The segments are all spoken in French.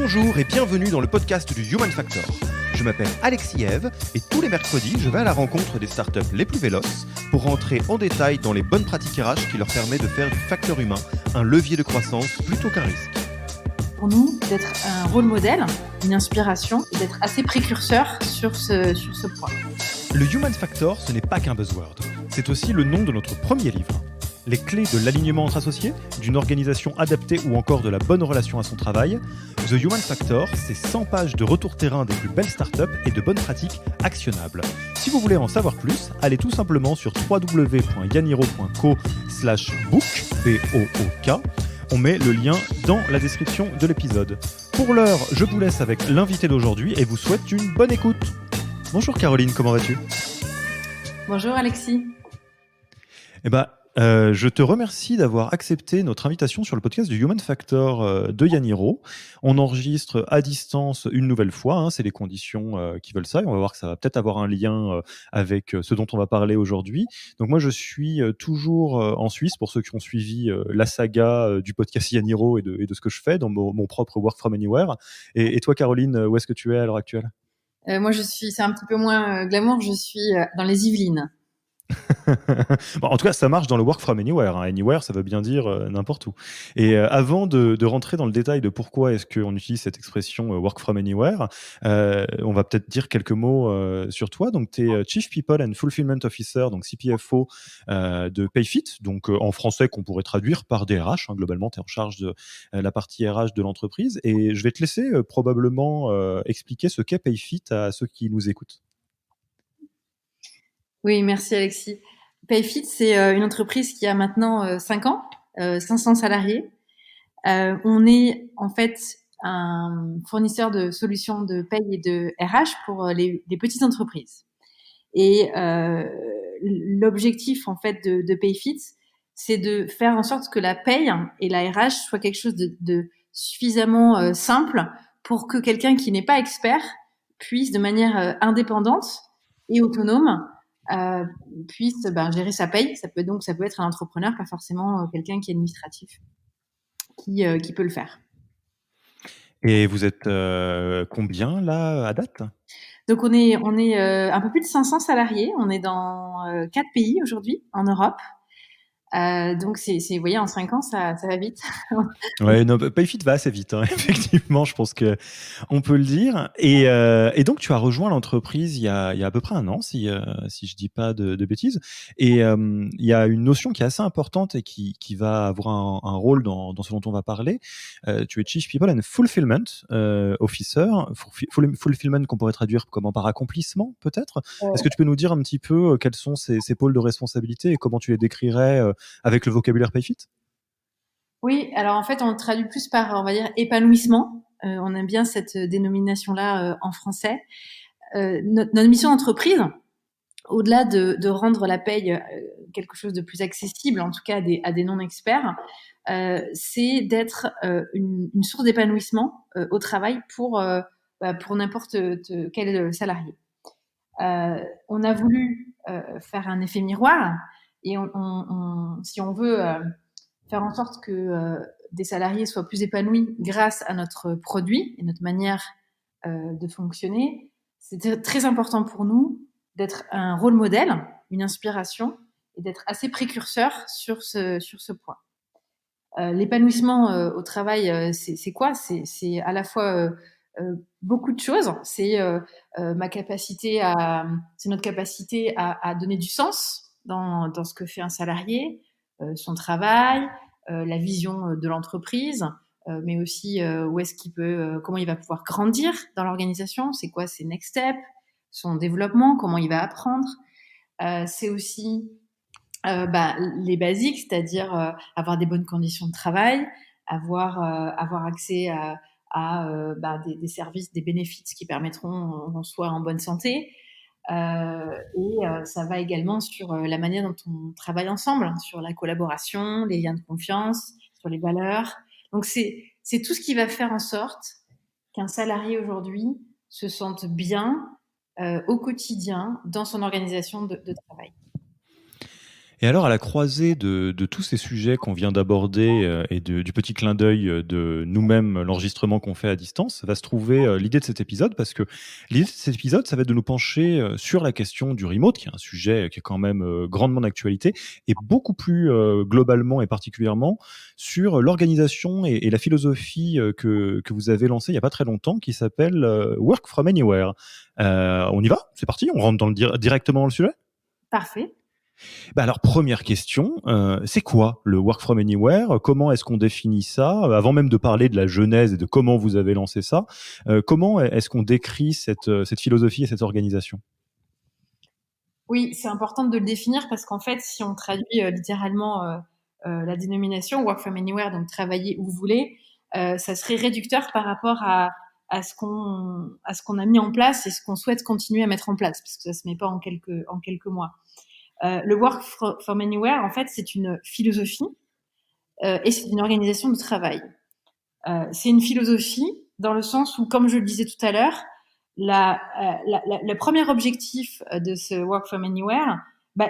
Bonjour et bienvenue dans le podcast du Human Factor. Je m'appelle Alexis Eve et tous les mercredis, je vais à la rencontre des startups les plus véloces pour rentrer en détail dans les bonnes pratiques RH qui leur permettent de faire du facteur humain un levier de croissance plutôt qu'un risque. Pour nous, d'être un rôle modèle, une inspiration et d'être assez précurseur sur ce point. Le Human Factor, ce n'est pas qu'un buzzword. C'est aussi le nom de notre premier livre. Les clés de l'alignement entre associés, d'une organisation adaptée ou encore de la bonne relation à son travail. The Human Factor, c'est 100 pages de retour terrain des plus belles startups et de bonnes pratiques actionnables. Si vous voulez en savoir plus, allez tout simplement sur www.yaniro.co/book, B-O-O-K. On met le lien dans la description de l'épisode. Pour l'heure, je vous laisse avec l'invité d'aujourd'hui et vous souhaite une bonne écoute. Bonjour Caroline, comment vas-tu ? Bonjour Alexis. Je te remercie d'avoir accepté notre invitation sur le podcast du Human Factor de Yaniro. On enregistre à distance une nouvelle fois, c'est les conditions qui veulent ça, et on va voir que ça va peut-être avoir un lien avec ce dont on va parler aujourd'hui. Donc moi je suis toujours en Suisse, pour ceux qui ont suivi la saga du podcast Yaniro et de ce que je fais dans mon propre Work from Anywhere. Et toi Caroline, où est-ce que tu es à l'heure actuelle ? Moi c'est un petit peu moins glamour, je suis dans les Yvelines. Bon, en tout cas, ça marche dans le work from anywhere. Anywhere, ça veut bien dire n'importe où. Et avant de rentrer dans le détail de pourquoi est-ce qu'on utilise cette expression work from anywhere, on va peut-être dire quelques mots sur toi. Donc, tu es Chief People and Fulfillment Officer, donc CPFO de Payfit, donc en français qu'on pourrait traduire par DRH. Globalement, tu es en charge de la partie RH de l'entreprise. Et je vais te laisser probablement expliquer ce qu'est Payfit à ceux qui nous écoutent. Oui, merci Alexis. Payfit, c'est une entreprise qui a maintenant 5 ans, 500 salariés. On est en fait un fournisseur de solutions de paye et de RH pour les petites entreprises. Et l'objectif en fait de Payfit, c'est de faire en sorte que la paye et la RH soit quelque chose de suffisamment simple pour que quelqu'un qui n'est pas expert puisse de manière indépendante et autonome puisse gérer sa paye. Ça peut être un entrepreneur, pas forcément quelqu'un qui est administratif, qui peut le faire. Et vous êtes combien là à date ? Donc on est un peu plus de 500 salariés. On est dans 4 pays aujourd'hui en Europe. Donc vous voyez, en 5 ans, ça va vite. Ouais, non, Payfit va assez vite, effectivement, je pense que on peut le dire. Et donc, tu as rejoint l'entreprise il y a à peu près un an, si je dis pas de bêtises. Et il y a une notion qui est assez importante et qui va avoir un rôle dans ce dont on va parler. Tu es Chief People and Fulfillment Officer. Fulfillment qu'on pourrait traduire comment, par accomplissement, peut-être. Est-ce que tu peux nous dire un petit peu quels sont ces pôles de responsabilité et comment tu les décrirais avec le vocabulaire Payfit ? Oui, alors en fait, on le traduit plus par, on va dire, épanouissement. On aime bien cette dénomination-là en français. Notre mission d'entreprise, au-delà de rendre la paye quelque chose de plus accessible, en tout cas à des non-experts, c'est d'être une source d'épanouissement au travail pour n'importe quel salarié. On a voulu faire un effet miroir et si on veut faire en sorte que des salariés soient plus épanouis grâce à notre produit et notre manière de fonctionner, c'était très important pour nous d'être un rôle modèle, une inspiration, et d'être assez précurseur sur ce point. L'épanouissement au travail, c'est quoi ? C'est à la fois beaucoup de choses. C'est notre capacité à donner du sens dans ce que fait un salarié, son travail, la vision de l'entreprise, mais aussi où est-ce qu'il peut, comment il va pouvoir grandir dans l'organisation, c'est quoi ses next steps, son développement, comment il va apprendre. C'est aussi les basiques, c'est-à-dire avoir des bonnes conditions de travail, avoir accès des services, des bénéfices qui permettront qu'on soit en bonne santé. Ça va également sur la manière dont on travaille ensemble, sur la collaboration, les liens de confiance, sur les valeurs. Donc c'est tout ce qui va faire en sorte qu'un salarié aujourd'hui se sente bien au quotidien dans son organisation de travail. Et alors, à la croisée de tous ces sujets qu'on vient d'aborder et du petit clin d'œil de nous-mêmes, l'enregistrement qu'on fait à distance, va se trouver l'idée de cet épisode, parce que l'idée de cet épisode, ça va être de nous pencher sur la question du remote, qui est un sujet qui est quand même grandement d'actualité, et beaucoup plus globalement et particulièrement sur l'organisation et la philosophie que vous avez lancée il n'y a pas très longtemps, qui s'appelle Work from Anywhere. On y va? C'est parti? On rentre directement dans le sujet? Parfait. Bah alors, première question, c'est quoi le work from anywhere? Comment est-ce qu'on définit ça? Avant même de parler de la genèse et de comment vous avez lancé ça, comment est-ce qu'on décrit cette philosophie et cette organisation? Oui, c'est important de le définir parce qu'en fait, si on traduit littéralement la dénomination Work from Anywhere, donc travailler où vous voulez, ça serait réducteur par rapport à ce qu'on a mis en place et ce qu'on souhaite continuer à mettre en place, parce que ça se met pas en quelques mois. Le Work from Anywhere, en fait, c'est une philosophie et c'est une organisation de travail. C'est une philosophie dans le sens où, comme je le disais tout à l'heure, le premier objectif de ce Work from Anywhere,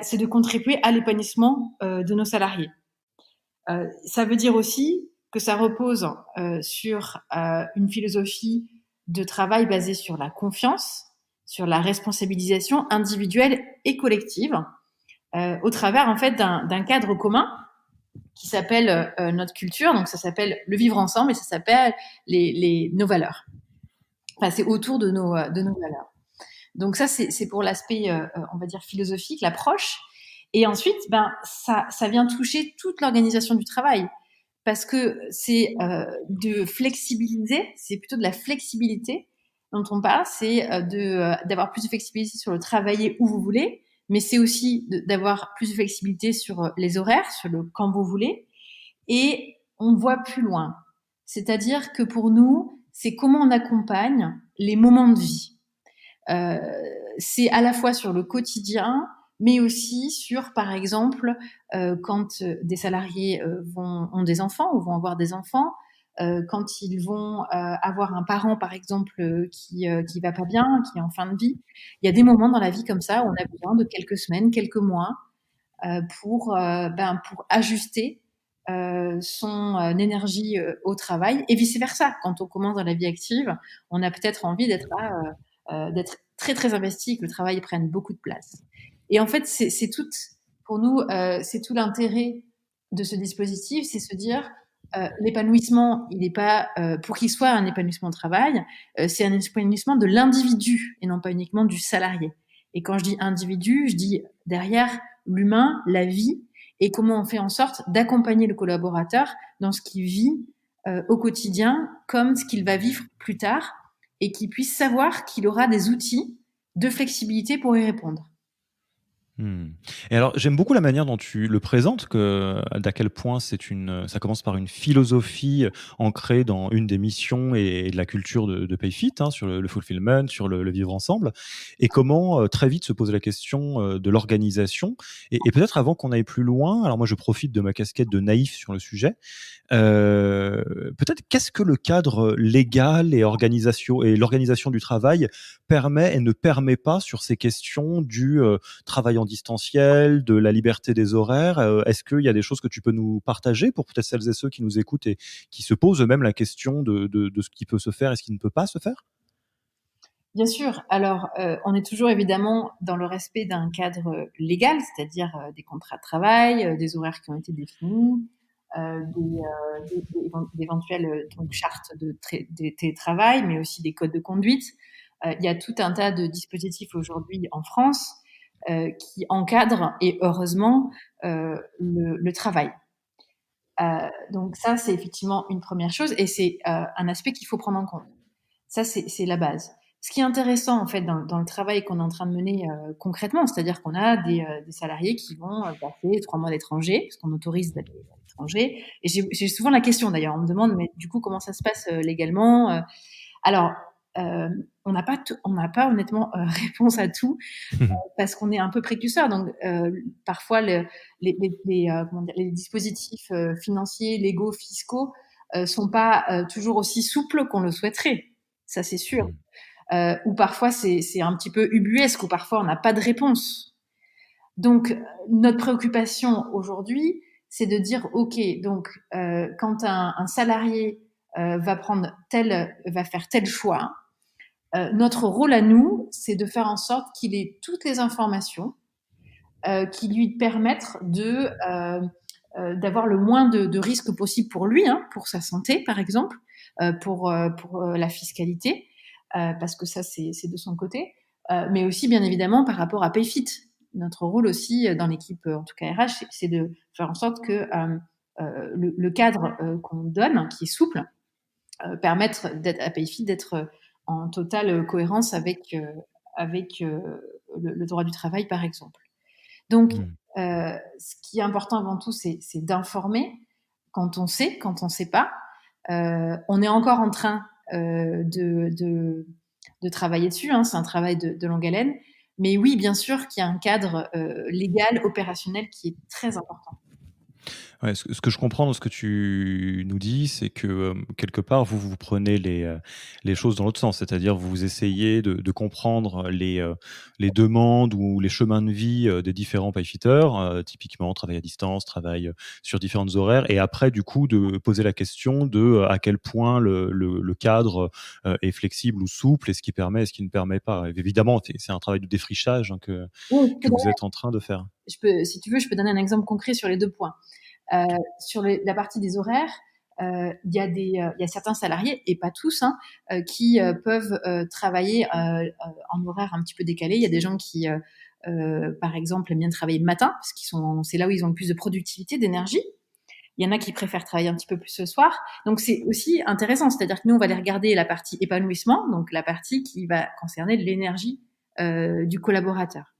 c'est de contribuer à l'épanouissement de nos salariés. Ça veut dire aussi que ça repose sur une philosophie de travail basée sur la confiance, sur la responsabilisation individuelle et collective, au travers en fait d'un cadre commun qui s'appelle notre culture. Donc ça s'appelle le vivre ensemble et ça s'appelle nos valeurs. Enfin, c'est autour de nos valeurs. Donc ça, c'est pour l'aspect, on va dire, philosophique, l'approche. Et ensuite, ça vient toucher toute l'organisation du travail. Parce que c'est de flexibiliser, c'est plutôt de la flexibilité dont on parle, c'est d'avoir plus de flexibilité sur le travailler où vous voulez, mais c'est aussi d'avoir plus de flexibilité sur les horaires, sur le quand vous voulez. Et on voit plus loin. C'est-à-dire que pour nous, c'est comment on accompagne les moments de vie. Euh, c'est à la fois sur le quotidien, mais aussi sur, par exemple, quand des salariés ont des enfants ou vont avoir des enfants, quand ils vont avoir un parent, par exemple, qui va pas bien, qui est en fin de vie. Il y a des moments dans la vie comme ça où on a besoin de quelques semaines, quelques mois pour ajuster son énergie au travail et vice versa. Quand on commence dans la vie active, on a peut-être envie d'être d'être très très investi, que le travail prenne beaucoup de place. Et en fait, c'est tout pour nous, c'est tout l'intérêt de ce dispositif, c'est se dire l'épanouissement, il n'est pas pour qu'il soit un épanouissement au travail, c'est un épanouissement de l'individu et non pas uniquement du salarié. Et quand je dis individu, je dis derrière l'humain, la vie, et comment on fait en sorte d'accompagner le collaborateur dans ce qu'il vit au quotidien, comme ce qu'il va vivre plus tard, et qu'il puisse savoir qu'il aura des outils de flexibilité pour y répondre. Hmm. Et alors, j'aime beaucoup la manière dont tu le présentes, d'à quel point ça commence par une philosophie ancrée dans une des missions et de la culture de PayFit, hein, sur le fulfillment, sur le vivre ensemble, et comment très vite se pose la question de l'organisation. Et peut-être avant qu'on aille plus loin, alors moi je profite de ma casquette de naïf sur le sujet. Peut-être qu'est-ce que le cadre légal et l'organisation du travail permet et ne permet pas sur ces questions du travail en distanciel, de la liberté des horaires? Est-ce qu'il y a des choses que tu peux nous partager pour peut-être celles et ceux qui nous écoutent et qui se posent eux-mêmes la question de ce qui peut se faire et ce qui ne peut pas se faire? Bien sûr. Alors, on est toujours évidemment dans le respect d'un cadre légal, c'est-à-dire des contrats de travail, des horaires qui ont été définis, d'éventuelles donc chartes de télétravail, mais aussi des codes de conduite. Il y a tout un tas de dispositifs aujourd'hui en France qui encadrent, et heureusement, le travail. Donc ça, c'est effectivement une première chose, et c'est un aspect qu'il faut prendre en compte. Ça, c'est la base. Ce qui est intéressant, en fait, dans le travail qu'on est en train de mener concrètement, c'est-à-dire qu'on a des salariés qui vont passer 3 mois d'étranger, parce qu'on autorise d'aller à l'étranger. Et j'ai souvent la question, d'ailleurs, on me demande, mais du coup, comment ça se passe légalement Alors, euh, on n'a pas honnêtement réponse à tout, parce qu'on est un peu précurseur. Donc, parfois, comment dire, les dispositifs financiers, légaux, fiscaux sont pas toujours aussi souples qu'on le souhaiterait. Ça, c'est sûr. Ou parfois, c'est un petit peu ubuesque, ou parfois, on n'a pas de réponse. Donc, notre préoccupation aujourd'hui, c'est de dire, OK, donc quand un salarié va faire tel choix, notre rôle à nous, c'est de faire en sorte qu'il ait toutes les informations qui lui permettent d'avoir le moins de risques possible pour lui, hein, pour sa santé par exemple, pour la fiscalité, parce que ça c'est de son côté, mais aussi bien évidemment par rapport à Payfit. Notre rôle aussi dans l'équipe, en tout cas RH, c'est de faire en sorte que le cadre qu'on donne, qui est souple, permettre à Payfit d'être en totale cohérence avec le droit du travail par exemple. Donc, ce qui est important avant tout, c'est d'informer quand on sait, quand on ne sait pas. On est encore en train de travailler dessus, hein, c'est un travail de longue haleine. Mais oui, bien sûr qu'il y a un cadre légal, opérationnel qui est très important. Ouais, ce que je comprends dans ce que tu nous dis, c'est que, quelque part, vous prenez les choses dans l'autre sens. C'est-à-dire, vous essayez de comprendre les demandes ou les chemins de vie, des différents payfitters, typiquement travail à distance, travail, sur différentes horaires et après, du coup, de poser la question de, à quel point le cadre, est flexible ou souple et ce qui permet et ce qui ne permet pas. Évidemment, c'est un travail de défrichage, hein, Oui, que vous êtes en train de faire. si tu veux, je peux donner un exemple concret sur les 2 points. Sur la partie des horaires, il y a certains salariés, et pas tous, hein, qui peuvent travailler en horaire un petit peu décalé. Il y a des gens qui, par exemple, aiment bien travailler le matin, parce c'est là où ils ont le plus de productivité, d'énergie. Il y en a qui préfèrent travailler un petit peu plus le soir. Donc, c'est aussi intéressant. C'est-à-dire que nous, on va aller regarder la partie épanouissement, donc la partie qui va concerner l'énergie du collaborateur.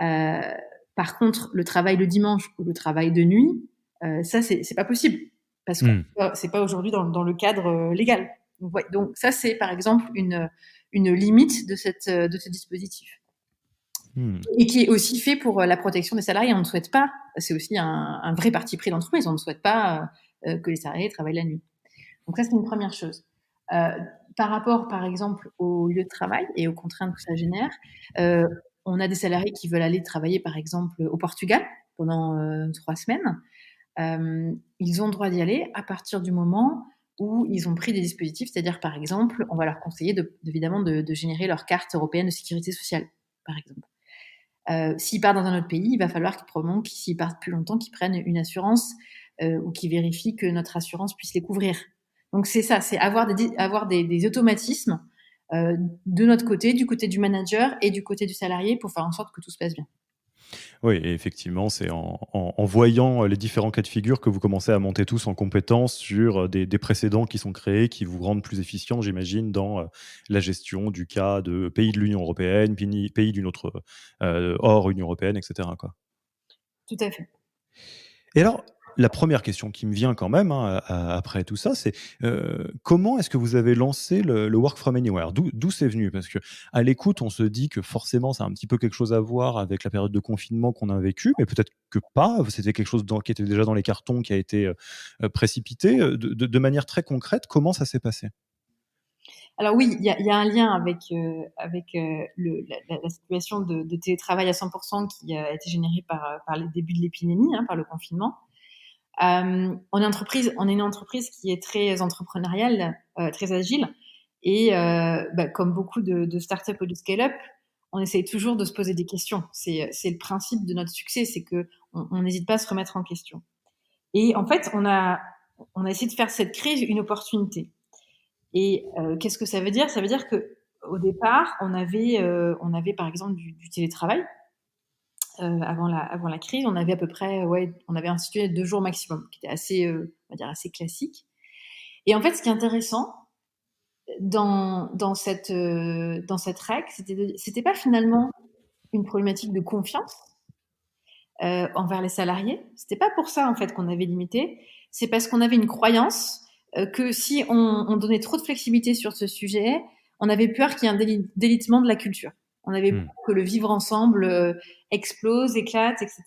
Euh, Par contre, le travail le dimanche ou le travail de nuit, ça, c'est pas possible parce que c'est pas aujourd'hui dans le cadre légal. Donc, ouais, donc ça, c'est par exemple une limite de ce dispositif Mmh. et qui est aussi fait pour la protection des salariés. On ne souhaite pas, c'est aussi un vrai parti pris d'entreprise, on ne souhaite pas que les salariés travaillent la nuit. Donc ça, c'est une première chose. Euh, Par rapport, par exemple, au lieu de travail et aux contraintes que ça génère, euh, on a des salariés qui veulent aller travailler, par exemple, au Portugal pendant 3 semaines. Ils ont le droit d'y aller à partir du moment où ils ont pris des dispositifs, c'est-à-dire, par exemple, on va leur conseiller évidemment de générer leur carte européenne de sécurité sociale, par exemple. S'ils partent dans un autre pays, il va falloir probablement que s'ils partent plus longtemps, qu'ils prennent une assurance ou qu'ils vérifient que notre assurance puisse les couvrir. Donc c'est ça, c'est avoir des automatismes de notre côté, du côté du manager et du côté du salarié pour faire en sorte que tout se passe bien. Oui, et effectivement, c'est en voyant les différents cas de figure que vous commencez à monter tous en compétence sur des précédents qui sont créés, qui vous rendent plus efficient, j'imagine, dans la gestion du cas de pays de l'Union européenne, pays d'une autre hors Union européenne, etc., quoi. Tout à fait. Et alors, la première question qui me vient quand même, hein, après tout ça, c'est comment est-ce que vous avez lancé le Work from Anywhere? D'où c'est venu? Parce que à l'écoute, on se dit que forcément, ça a un petit peu quelque chose à voir avec la période de confinement qu'on a vécue, mais peut-être que pas. C'était quelque chose qui était déjà dans les cartons, qui a été précipité. De manière très concrète, comment ça s'est passé? Alors oui, il y a un lien avec la situation de télétravail à 100% qui a été générée par les débuts de l'épidémie, hein, par le confinement. On est une entreprise qui est très entrepreneuriale, très agile. Et comme beaucoup de startups ou de scale-up, on essaye toujours de se poser des questions. C'est le principe de notre succès, c'est que on n'hésite pas à se remettre en question. Et en fait, on a essayé de faire cette crise une opportunité. Et qu'est-ce que ça veut dire? Ça veut dire que au départ, on avait par exemple du télétravail. Avant la crise, on avait à peu près, ouais, on avait institué 2 jours maximum, qui était assez, on va dire assez classique. Et en fait, ce qui est intéressant dans cette règle, c'était pas finalement une problématique de confiance envers les salariés. C'était pas pour ça en fait qu'on avait limité. C'est parce qu'on avait une croyance que si on donnait trop de flexibilité sur ce sujet, on avait peur qu'il y ait un délitement de la culture. On avait peur que le vivre ensemble explose, éclate, etc.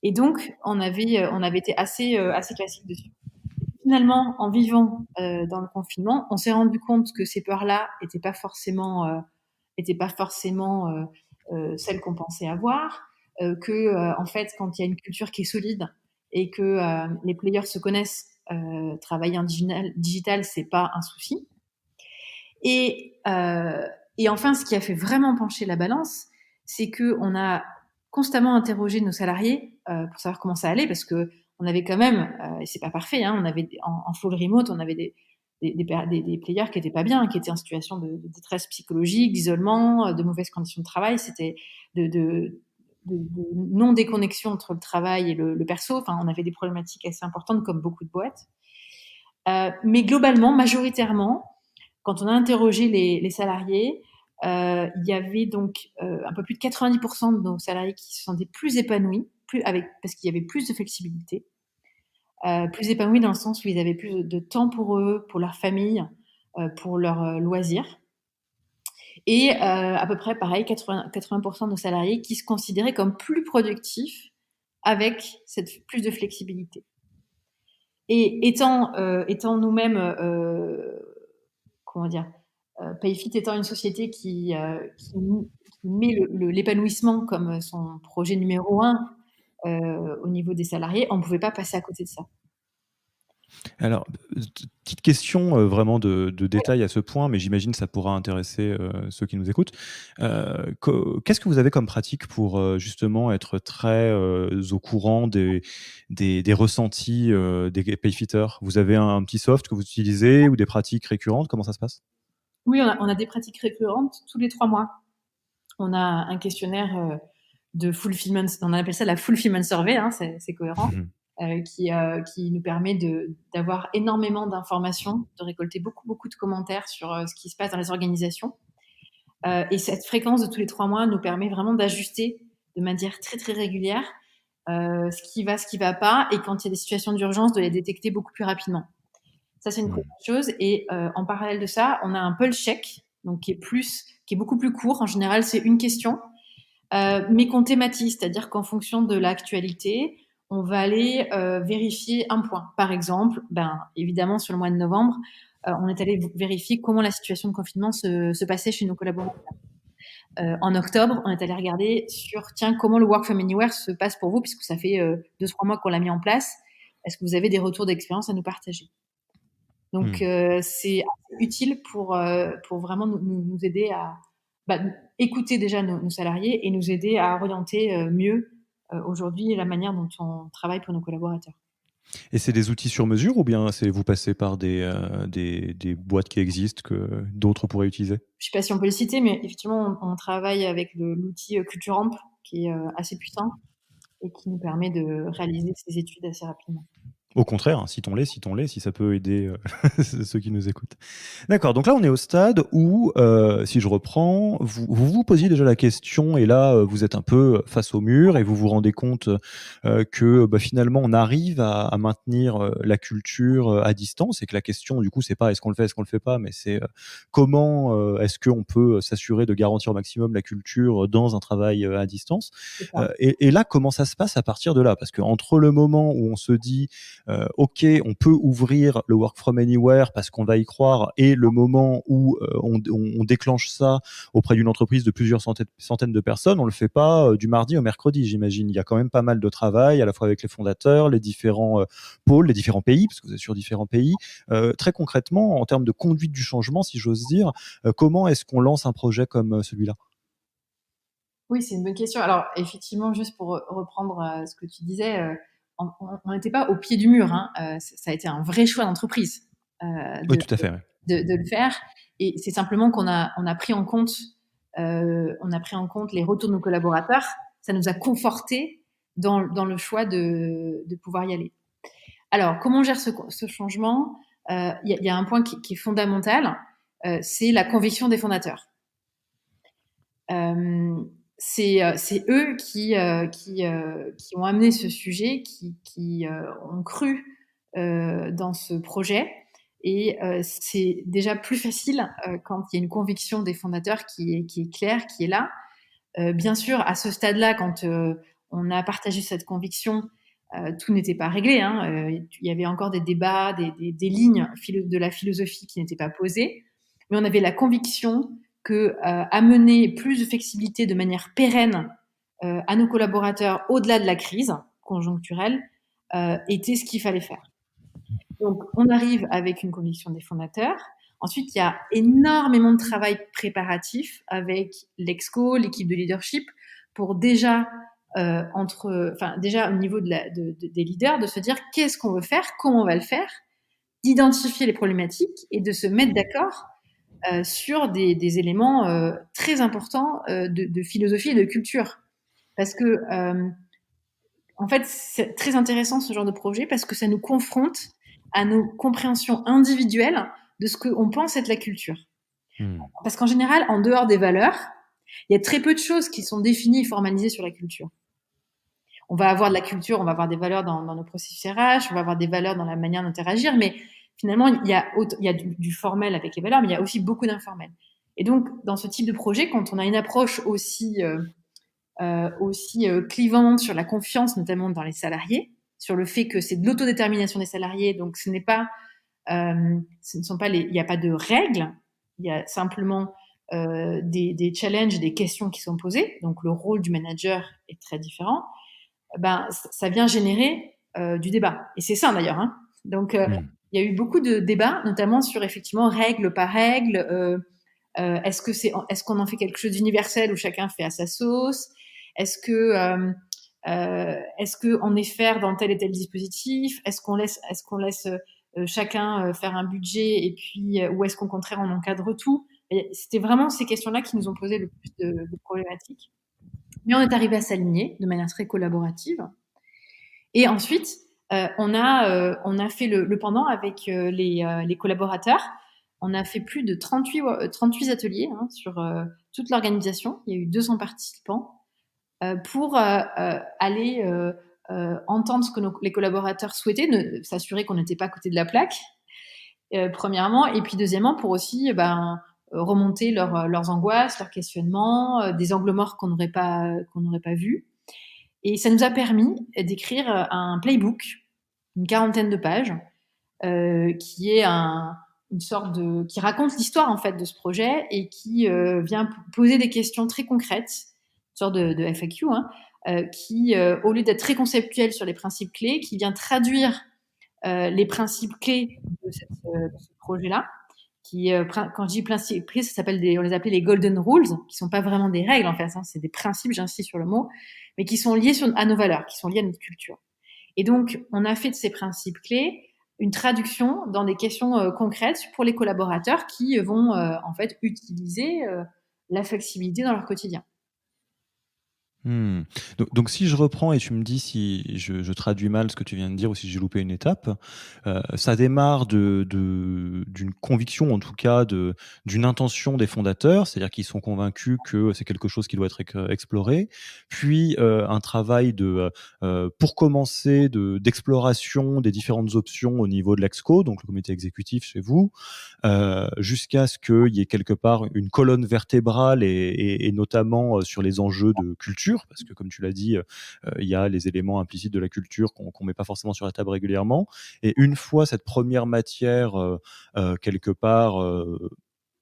Et donc on avait été assez classique dessus. Finalement, en vivant dans le confinement, on s'est rendu compte que ces peurs-là n'étaient pas forcément celles qu'on pensait avoir. que en fait, quand il y a une culture qui est solide et que les players se connaissent, travailler en digital, c'est pas un souci. Et, et enfin, ce qui a fait vraiment pencher la balance, c'est que on a constamment interrogé nos salariés pour savoir comment ça allait, parce que on avait quand même, et c'est pas parfait, hein, on avait en full remote, on avait des players qui étaient pas bien, qui étaient en situation de détresse psychologique, d'isolement, de mauvaises conditions de travail. C'était de non déconnexion entre le travail et le perso. Enfin, on avait des problématiques assez importantes, comme beaucoup de boîtes. Mais globalement, majoritairement, quand on a interrogé les salariés, il y avait donc un peu plus de 90% de nos salariés qui se sentaient plus épanouis, parce qu'il y avait plus de flexibilité, plus épanouis dans le sens où ils avaient plus de temps pour eux, pour leur famille, pour leurs loisirs. Et à peu près pareil, 80% de nos salariés qui se considéraient comme plus productifs avec plus de flexibilité. Et étant nous-mêmes, comment dire, Payfit étant une société qui met l'épanouissement comme son projet numéro un au niveau des salariés, on ne pouvait pas passer à côté de ça. Alors, petite question vraiment de détail à ce point, mais j'imagine que ça pourra intéresser ceux qui nous écoutent. Qu'est-ce que vous avez comme pratique pour justement être très au courant des ressentis des payfitters? Vous avez un petit soft que vous utilisez ou des pratiques récurrentes? Comment ça se passe? Oui, on a des pratiques récurrentes tous les 3 mois. On a un questionnaire de fulfillment, on appelle ça la fulfillment survey, hein, c'est cohérent, qui nous permet d'avoir énormément d'informations, de récolter beaucoup de commentaires sur ce qui se passe dans les organisations. Et cette fréquence de tous les 3 mois nous permet vraiment d'ajuster de manière très régulière ce qui va pas, et quand il y a des situations d'urgence, de les détecter beaucoup plus rapidement. Ça, c'est une première chose. Et en parallèle de ça, on a un pulse check, donc qui est beaucoup plus court. En général, c'est une question, mais qu'on thématise, c'est-à-dire qu'en fonction de l'actualité, on va aller vérifier un point. Par exemple, évidemment, sur le mois de novembre, on est allé vérifier comment la situation de confinement se passait chez nos collaborateurs. En octobre, on est allé regarder comment le Work from Anywhere se passe pour vous, puisque ça fait 2-3 mois qu'on l'a mis en place. Est-ce que vous avez des retours d'expérience à nous partager? Donc, c'est utile pour vraiment nous aider à écouter déjà nos salariés et nous aider à orienter mieux aujourd'hui la manière dont on travaille pour nos collaborateurs. Et c'est des outils sur mesure ou bien vous passez par des boîtes qui existent que d'autres pourraient utiliser? Je ne sais pas si on peut le citer, mais effectivement, on travaille avec l'outil CultureAmp, qui est assez puissant et qui nous permet de réaliser ces études assez rapidement. Au contraire, hein, citons-les, si ça peut aider ceux qui nous écoutent. D'accord, donc là on est au stade où, si je reprends, vous posiez déjà la question et là vous êtes un peu face au mur et vous vous rendez compte que finalement on arrive à maintenir la culture à distance, et que la question du coup c'est pas est-ce qu'on le fait, est-ce qu'on le fait pas, mais c'est comment est-ce qu'on peut s'assurer de garantir au maximum la culture dans un travail à distance. Et là comment ça se passe à partir de là? Parce que entre le moment où on se dit ok, on peut ouvrir le work from anywhere parce qu'on va y croire, et le moment où on déclenche ça auprès d'une entreprise de plusieurs centaines de personnes, on le fait pas du mardi au mercredi, j'imagine. Il y a quand même pas mal de travail, à la fois avec les fondateurs, les différents pôles, les différents pays, parce que vous êtes sur différents pays. Très concrètement, en termes de conduite du changement, si j'ose dire, comment est-ce qu'on lance un projet comme celui-là? Oui, c'est une bonne question. Alors, effectivement, juste pour reprendre ce que tu disais, on n'était pas au pied du mur, hein. Ça a été un vrai choix d'entreprise Oui, tout à fait. Ouais. de le faire. Et c'est simplement qu'on a pris en compte, les retours de nos collaborateurs. Ça nous a confortés dans le choix de pouvoir y aller. Alors, comment on gère ce changement? Il y a un point qui est fondamental, c'est la conviction des fondateurs. C'est eux qui ont amené ce sujet, qui ont cru dans ce projet. Et c'est déjà plus facile quand il y a une conviction des fondateurs qui est claire, qui est là. Bien sûr, à ce stade-là, quand on a partagé cette conviction, tout n'était pas réglé, hein. Il y avait encore des débats, des lignes de la philosophie qui n'étaient pas posées. Mais on avait la conviction que amener plus de flexibilité de manière pérenne à nos collaborateurs au-delà de la crise conjoncturelle était ce qu'il fallait faire. Donc, on arrive avec une conviction des fondateurs. Ensuite, il y a énormément de travail préparatif avec l'exco, l'équipe de leadership, pour déjà, déjà au niveau des leaders, de se dire qu'est-ce qu'on veut faire, comment on va le faire, d'identifier les problématiques et de se mettre d'accord sur des éléments très importants de philosophie et de culture. Parce que, en fait, c'est très intéressant ce genre de projet parce que ça nous confronte à nos compréhensions individuelles de ce qu'on pense être la culture. Parce qu'en général, en dehors des valeurs, il y a très peu de choses qui sont définies et formalisées sur la culture. On va avoir de la culture, on va avoir des valeurs dans nos processus RH, on va avoir des valeurs dans la manière d'interagir, mais finalement, il y a du formel avec les valeurs, mais il y a aussi beaucoup d'informel. Et donc, dans ce type de projet, quand on a une approche aussi clivante sur la confiance, notamment dans les salariés, sur le fait que c'est de l'autodétermination des salariés, donc ce ne sont pas il n'y a pas de règles, il y a simplement des challenges, des questions qui sont posées, donc le rôle du manager est très différent. Ben, ça vient générer du débat. Et c'est ça d'ailleurs. Hein. Donc, il y a eu beaucoup de débats, notamment sur effectivement règle par règle. Est-ce qu'on en fait quelque chose d'universel où chacun fait à sa sauce? Est-ce qu'on est faire dans tel et tel dispositif? Est-ce qu'on laisse chacun faire un budget et puis ou est-ce qu'au contraire on encadre tout? Et c'était vraiment ces questions-là qui nous ont posé le plus de problématiques. Mais on est arrivé à s'aligner de manière très collaborative. Et ensuite, on a fait le pendant avec les collaborateurs. On a fait plus de 38 ateliers sur toute l'organisation. Il y a eu 200 participants pour aller entendre ce que les collaborateurs souhaitaient, s'assurer qu'on n'était pas à côté de la plaque, premièrement. Et puis deuxièmement, pour aussi remonter leurs angoisses, leurs questionnements, des angles morts qu'on n'aurait pas vus. Et ça nous a permis d'écrire un playbook, une 40aine de pages, qui est qui raconte l'histoire en fait de ce projet et qui vient poser des questions très concrètes, une sorte de FAQ, qui, au lieu d'être très conceptuel sur les principes clés, qui vient traduire les principes clés de ce projet-là. Quand je dis principes clés, on les appelait les golden rules, qui sont pas vraiment des règles en fait, c'est des principes, j'insiste sur le mot, mais qui sont liés à nos valeurs, qui sont liés à notre culture. Et donc, on a fait de ces principes clés une traduction dans des questions concrètes pour les collaborateurs qui vont en fait utiliser la flexibilité dans leur quotidien. Donc, si je reprends et tu me dis si je traduis mal ce que tu viens de dire ou si j'ai loupé une étape, ça démarre d'une conviction, en tout cas d'une intention des fondateurs, c'est-à-dire qu'ils sont convaincus que c'est quelque chose qui doit être exploré, puis un travail pour commencer d'exploration des différentes options au niveau de l'Exco, donc le comité exécutif chez vous, jusqu'à ce qu'il y ait quelque part une colonne vertébrale et notamment sur les enjeux de culture, parce que comme tu l'as dit, il y a les éléments implicites de la culture qu'on met pas forcément sur la table régulièrement. Et une fois cette première matière quelque part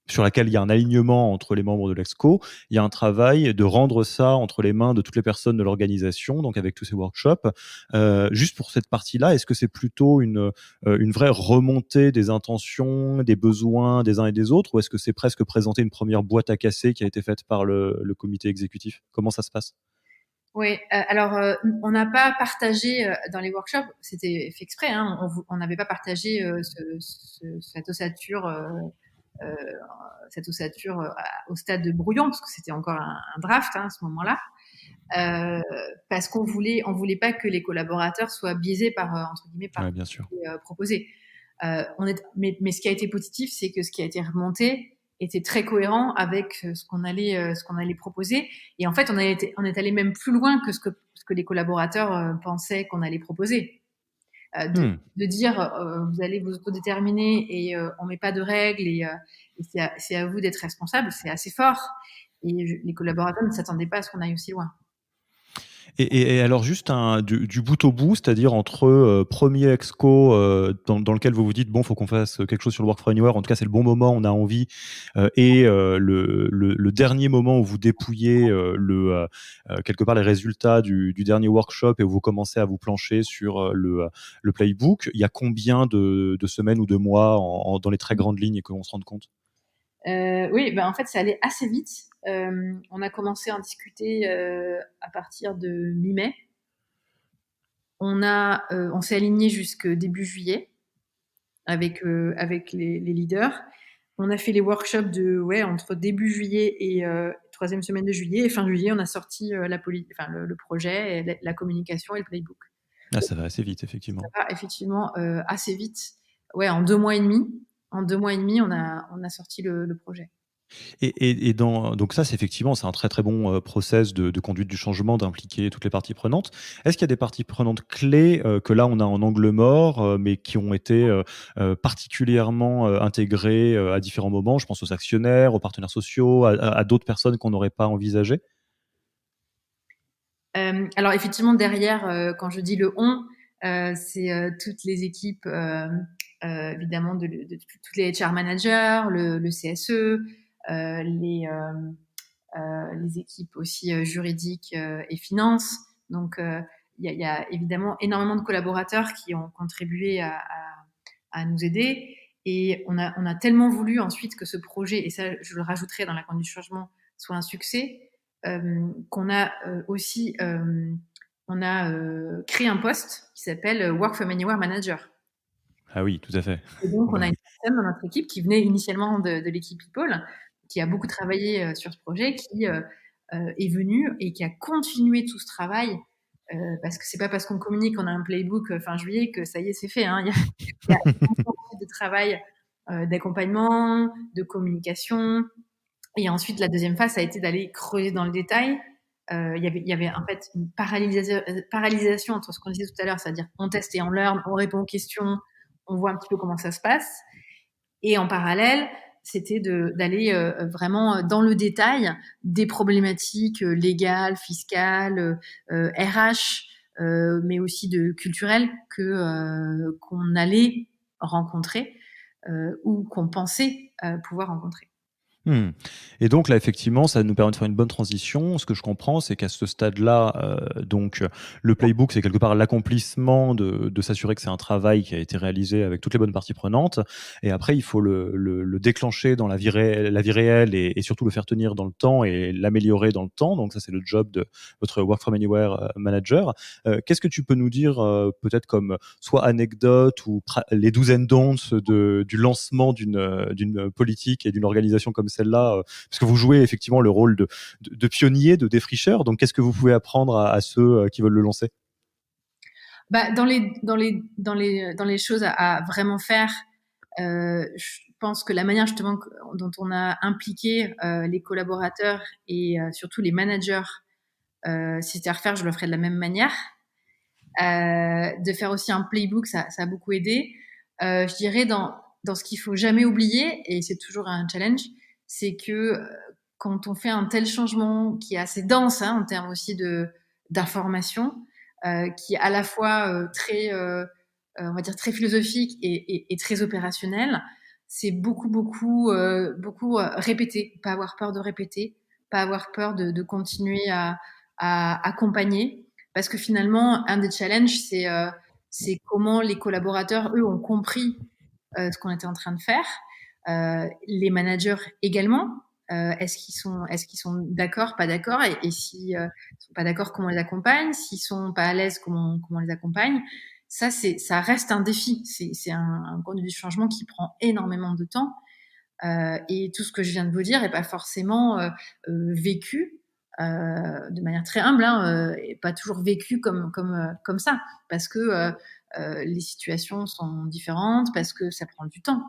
sur laquelle il y a un alignement entre les membres de l'Exco, il y a un travail de rendre ça entre les mains de toutes les personnes de l'organisation, donc avec tous ces workshops. Juste pour cette partie-là, est-ce que c'est plutôt une vraie remontée des intentions, des besoins des uns et des autres, ou est-ce que c'est presque présenter une première boîte à casser qui a été faite par le comité exécutif? Comment ça se passe? Oui, alors on n'a pas partagé dans les workshops, c'était fait exprès, on n'avait pas partagé cette ossature au stade de brouillon, parce que c'était encore un draft à ce moment-là, parce on voulait pas que les collaborateurs soient biaisés par entre guillemets par bien sûr. ce qui est proposé. Mais ce qui a été positif, c'est que ce qui a été remonté était très cohérent avec ce qu'on allait proposer. Et en fait, on est allé même plus loin que ce que les collaborateurs pensaient qu'on allait proposer. De dire vous allez vous autodéterminer et on met pas de règles et c'est à vous d'être responsable, c'est assez fort. Et les collaborateurs ne s'attendaient pas à ce qu'on aille aussi loin. Et alors juste du bout au bout, c'est-à-dire entre premier exco dans lequel vous vous dites bon, faut qu'on fasse quelque chose sur le Work for Anywhere. En tout cas, c'est le bon moment, on a envie, et le dernier moment où vous dépouillez quelque part les résultats du dernier workshop et où vous commencez à vous plancher sur le playbook. Il y a combien de semaines ou de mois dans les très grandes lignes et que l'on se rende compte? Oui, ben en fait, ça allait assez vite. On a commencé à en discuter à partir de mi-mai. On s'est aligné jusque début juillet avec les leaders. On a fait les workshops entre début juillet et troisième semaine de juillet. Et fin juillet, on a sorti le projet, et la communication et le playbook. Ah, ça va assez vite, Ça effectivement. va effectivement assez vite. Ouais, en 2 mois et demi. En 2 mois et demi, on a sorti le projet. Donc ça, c'est effectivement, c'est un très très bon process de conduite du changement, d'impliquer toutes les parties prenantes. Est-ce qu'il y a des parties prenantes clés que là on a en angle mort, mais qui ont été particulièrement intégrées à différents moments? Je pense aux actionnaires, aux partenaires sociaux, à d'autres personnes qu'on n'aurait pas envisagées. Alors effectivement, derrière, quand je dis le on, c'est toutes les équipes, évidemment, de toutes les HR managers, le CSE, les équipes aussi juridiques et finances. Donc, il y a évidemment énormément de collaborateurs qui ont contribué à nous aider. Et on a tellement voulu ensuite que ce projet, et ça je le rajouterai dans la conduite du changement, soit un succès, qu'on a aussi on a créé un poste qui s'appelle Work from Anywhere Manager. Ah oui, tout à fait. Et donc, on Bah a une oui. personne dans notre équipe qui venait initialement de l'équipe People, qui a beaucoup travaillé sur ce projet, qui est venue et qui a continué tout ce travail. Parce que c'est pas parce qu'on communique, on a un playbook fin juillet que ça y est, c'est fait. Hein. Il y a énormément de travail d'accompagnement, de communication. Et ensuite, la deuxième phase, ça a été d'aller creuser dans le détail. Il y avait en fait une paralysation entre ce qu'on disait tout à l'heure, c'est-à-dire on teste et on learn, on répond aux questions, on voit un petit peu comment ça se passe. Et en parallèle, c'était d'aller vraiment dans le détail des problématiques légales, fiscales, RH, mais aussi de culturelles qu'on allait rencontrer ou qu'on pensait pouvoir rencontrer. Mmh. Et donc là, effectivement, ça nous permet de faire une bonne transition. Ce que je comprends, c'est qu'à ce stade-là, le playbook, c'est quelque part l'accomplissement de s'assurer que c'est un travail qui a été réalisé avec toutes les bonnes parties prenantes. Et après, il faut le déclencher dans la vie réelle et surtout le faire tenir dans le temps et l'améliorer dans le temps. Donc ça, c'est le job de votre Work from Anywhere manager. Qu'est-ce que tu peux nous dire, peut-être comme soit anecdote ou les do's and don'ts du lancement d'une politique et d'une organisation comme celle-là, parce que vous jouez effectivement le rôle de pionnier, de défricheur. Donc, qu'est-ce que vous pouvez apprendre à ceux qui veulent le lancer? Bah, dans les choses à vraiment faire, je pense que la manière justement dont on a impliqué les collaborateurs et surtout les managers, si c'était à refaire, je le ferais de la même manière. De faire aussi un playbook, ça a beaucoup aidé. Je dirais dans ce qu'il faut jamais oublier, et c'est toujours un challenge, c'est que quand on fait un tel changement qui est assez dense en termes aussi d'information, qui est à la fois on va dire très philosophique et très opérationnel, c'est beaucoup répéter, pas avoir peur de répéter, pas avoir peur de continuer à accompagner, parce que finalement, un des challenges, c'est comment les collaborateurs, eux, ont compris ce qu'on était en train de faire. Les managers également. Est-ce qu'ils sont d'accord, pas d'accord, et s'ils sont pas d'accord, comment on les accompagne, s'ils sont pas à l'aise, comment on les accompagne. Ça reste un défi. C'est un conduit du changement qui prend énormément de temps. Et tout ce que je viens de vous dire est pas forcément vécu de manière très humble, et pas toujours vécu comme ça, parce que les situations sont différentes, parce que ça prend du temps.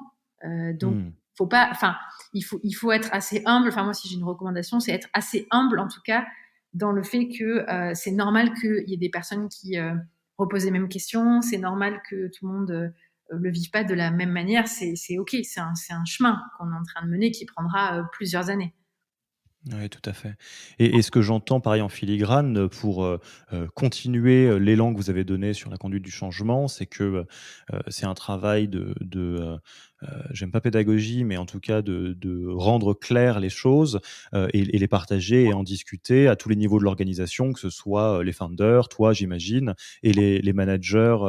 Donc, Mmh. faut pas, enfin, il faut être assez humble. Enfin, moi, si j'ai une recommandation, c'est être assez humble, en tout cas, dans le fait que c'est normal qu'il y ait des personnes qui reposent les mêmes questions. C'est normal que tout le monde le vive pas de la même manière. C'est ok. C'est un chemin qu'on est en train de mener qui prendra plusieurs années. Oui, tout à fait. Et ce que j'entends pareil en filigrane pour continuer l'élan que vous avez donné sur la conduite du changement, c'est que c'est un travail j'aime pas pédagogie, mais en tout cas de rendre clair les choses et les partager et en discuter à tous les niveaux de l'organisation, que ce soit les founders, toi j'imagine, et les managers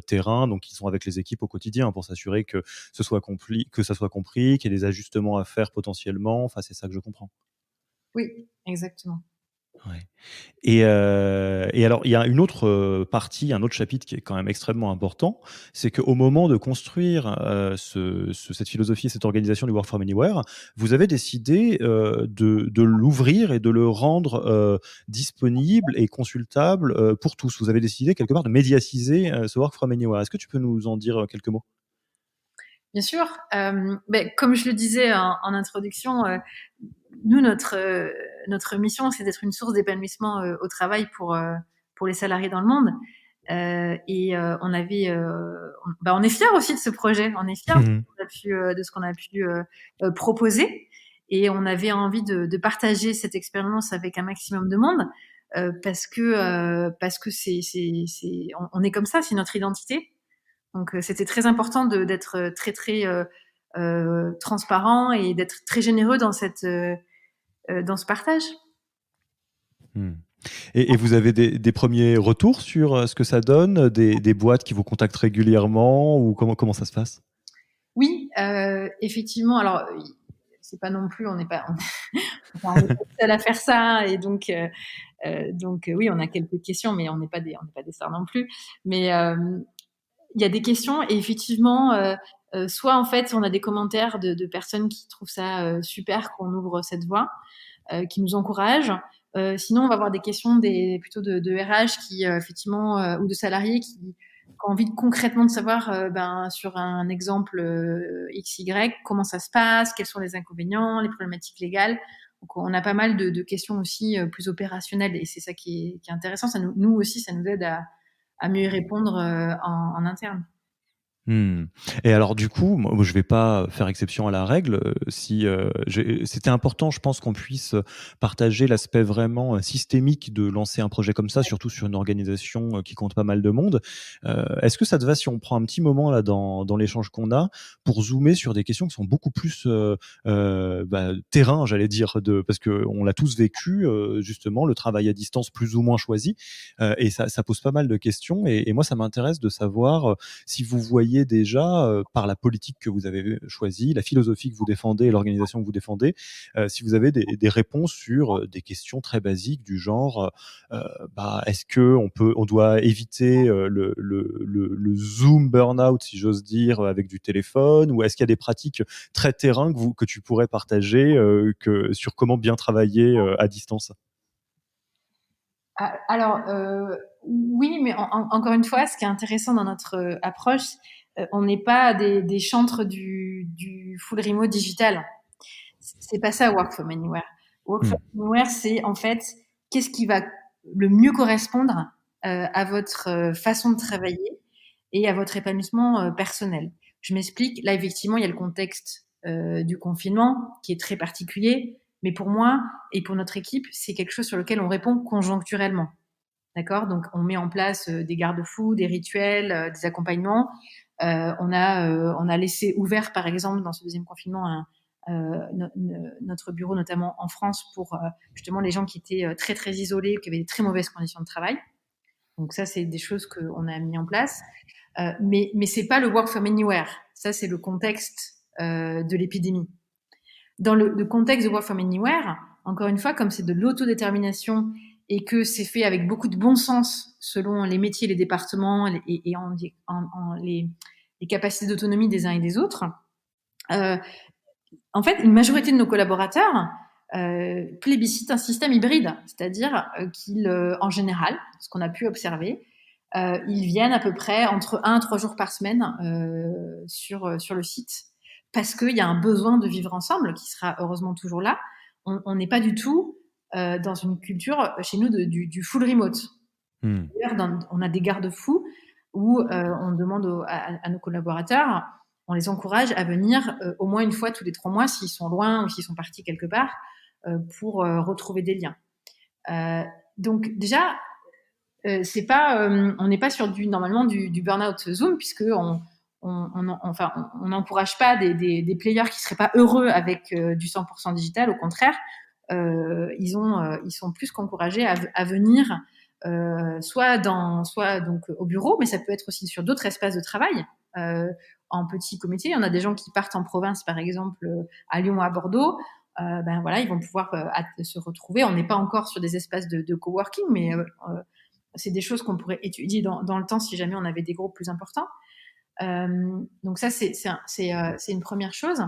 terrain, donc qui sont avec les équipes au quotidien pour s'assurer que que ça soit compris, qu'il y ait des ajustements à faire potentiellement. Enfin, c'est ça que je comprends. Oui, exactement. Ouais. Et alors, il y a une autre partie, un autre chapitre qui est quand même extrêmement important, c'est qu'au moment de construire cette philosophie, cette organisation du Work from Anywhere, vous avez décidé de l'ouvrir et de le rendre disponible et consultable pour tous. Vous avez décidé quelque part de médiatiser ce Work from Anywhere. Est-ce que tu peux nous en dire quelques mots? Bien sûr, comme je le disais en introduction, nous, notre mission, c'est d'être une source d'épanouissement au travail pour les salariés dans le monde. On est fiers aussi de ce projet. On est fiers Mhm. de ce qu'on a pu proposer. Et on avait envie de partager cette expérience avec un maximum de monde parce que on est comme ça, c'est notre identité. Donc c'était très important d'être très transparent et d'être très généreux dans ce partage. Hmm. Et vous avez des premiers retours sur ce que ça donne, des boîtes qui vous contactent régulièrement ou comment ça se passe? Oui, effectivement. Alors, c'est pas non plus, on n'est pas seul à faire ça, et donc oui, on a quelques questions, mais on n'est pas des stars non plus. Mais il y a des questions, et effectivement, soit en fait, on a des commentaires de personnes qui trouvent ça super qu'on ouvre cette voie, qui nous encouragent. Sinon, on va avoir des questions plutôt de RH qui, effectivement, ou de salariés qui ont envie concrètement de savoir, sur un exemple XY, comment ça se passe, quels sont les inconvénients, les problématiques légales. Donc, on a pas mal de questions aussi plus opérationnelles, et c'est ça qui est intéressant. Nous aussi, ça nous aide à mieux y répondre en interne. Mmh. Et alors du coup, moi je vais pas faire exception à la règle, c'était important je pense qu'on puisse partager l'aspect vraiment, systémique de lancer un projet comme ça, surtout sur une organisation, qui compte pas mal de monde. Est-ce que ça te va si on prend un petit moment là dans l'échange qu'on a, pour zoomer sur des questions qui sont beaucoup plus, terrain j'allais dire parce qu'on l'a tous vécu, justement le travail à distance plus ou moins choisi, et ça pose pas mal de questions et moi ça m'intéresse de savoir, si vous voyez déjà, par la politique que vous avez choisie, la philosophie que vous défendez et l'organisation que vous défendez, si vous avez des réponses sur des questions très basiques du genre, est-ce que on doit éviter le Zoom burn-out, si j'ose dire, avec du téléphone, ou est-ce qu'il y a des pratiques très terrain que tu pourrais partager sur comment bien travailler à distance? Ah, alors, oui, mais encore une fois, ce qui est intéressant dans notre approche, on n'est pas des chantres du full remote digital. C'est pas ça, Work from Anywhere. Work from Mmh. Anywhere, c'est en fait qu'est-ce qui va le mieux correspondre à votre façon de travailler et à votre épanouissement personnel. Je m'explique. Là, effectivement, il y a le contexte du confinement qui est très particulier, mais pour moi et pour notre équipe, c'est quelque chose sur lequel on répond conjoncturellement. D'accord? Donc, on met en place des garde-fous, des rituels, des accompagnements. On a laissé ouvert, par exemple, dans ce deuxième confinement, notre bureau, notamment en France, pour justement les gens qui étaient très, très isolés, qui avaient des très mauvaises conditions de travail. Donc ça, c'est des choses qu'on a mis en place. Mais c'est pas le work from anywhere. Ça, c'est le contexte de l'épidémie. Dans le contexte de Work from Anywhere, encore une fois, comme c'est de l'autodétermination et que c'est fait avec beaucoup de bon sens selon les métiers, les départements et les capacités d'autonomie des uns et des autres, euh, en fait, une majorité de nos collaborateurs plébiscitent un système hybride, c'est-à-dire qu'ils, en général, ce qu'on a pu observer, ils viennent à peu près entre 1 et 3 jours par semaine sur le site, parce qu'il y a un besoin de vivre ensemble qui sera heureusement toujours là. On n'est pas du tout dans une culture chez nous du full remote. Mmh. D'ailleurs, on a des garde-fous où on demande à nos collaborateurs, on les encourage à venir au moins une fois tous les 3 mois s'ils sont loin ou s'ils sont partis quelque part, pour retrouver des liens. Donc déjà, c'est pas, on n'est pas sur normalement du burn-out Zoom, puisque on n'encourage pas des players qui seraient pas heureux avec du 100% digital. Au contraire, ils sont plus qu'encouragés à venir soit donc au bureau, mais ça peut être aussi sur d'autres espaces de travail. En petit comité, il y en a des gens qui partent en province, par exemple à Lyon ou à Bordeaux. Ben voilà, ils vont pouvoir se retrouver. On n'est pas encore sur des espaces de coworking, mais c'est des choses qu'on pourrait étudier dans le temps si jamais on avait des groupes plus importants. Donc ça, c'est une première chose.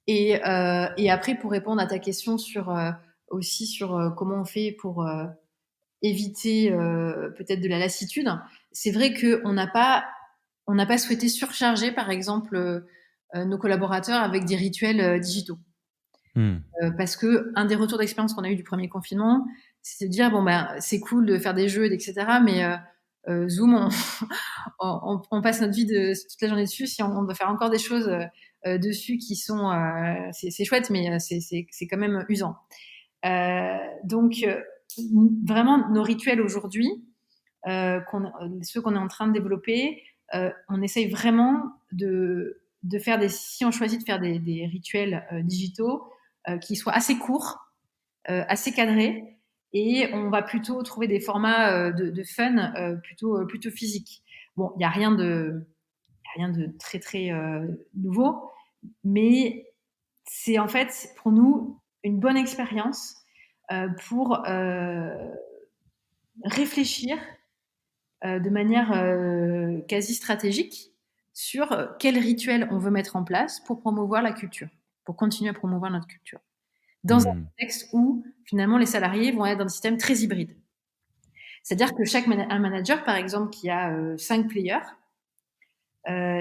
Et après, pour répondre à ta question aussi sur comment on fait pour éviter peut-être de la lassitude, c'est vrai qu'on n'a pas souhaité surcharger, par exemple, nos collaborateurs avec des rituels digitaux. Parce que un des retours d'expérience qu'on a eu du premier confinement, c'est de dire bon ben c'est cool de faire des jeux, etc. Mais Zoom, on passe notre vie toute la journée dessus. Si on doit faire encore des choses dessus qui sont, c'est chouette, mais c'est quand même usant. Donc vraiment nos rituels aujourd'hui, ceux qu'on est en train de développer, on essaye vraiment de faire si on choisit de faire des rituels digitaux qui soient assez courts, assez cadrés, et on va plutôt trouver des formats de fun plutôt physiques. Bon, il n'y a rien de très très nouveau, mais c'est en fait pour nous une bonne expérience pour réfléchir de manière quasi stratégique sur quel rituel on veut mettre en place pour promouvoir la culture, pour continuer à promouvoir notre culture. Dans un contexte où, finalement, les salariés vont être dans un système très hybride. C'est-à-dire que un manager, par exemple, qui a 5 players,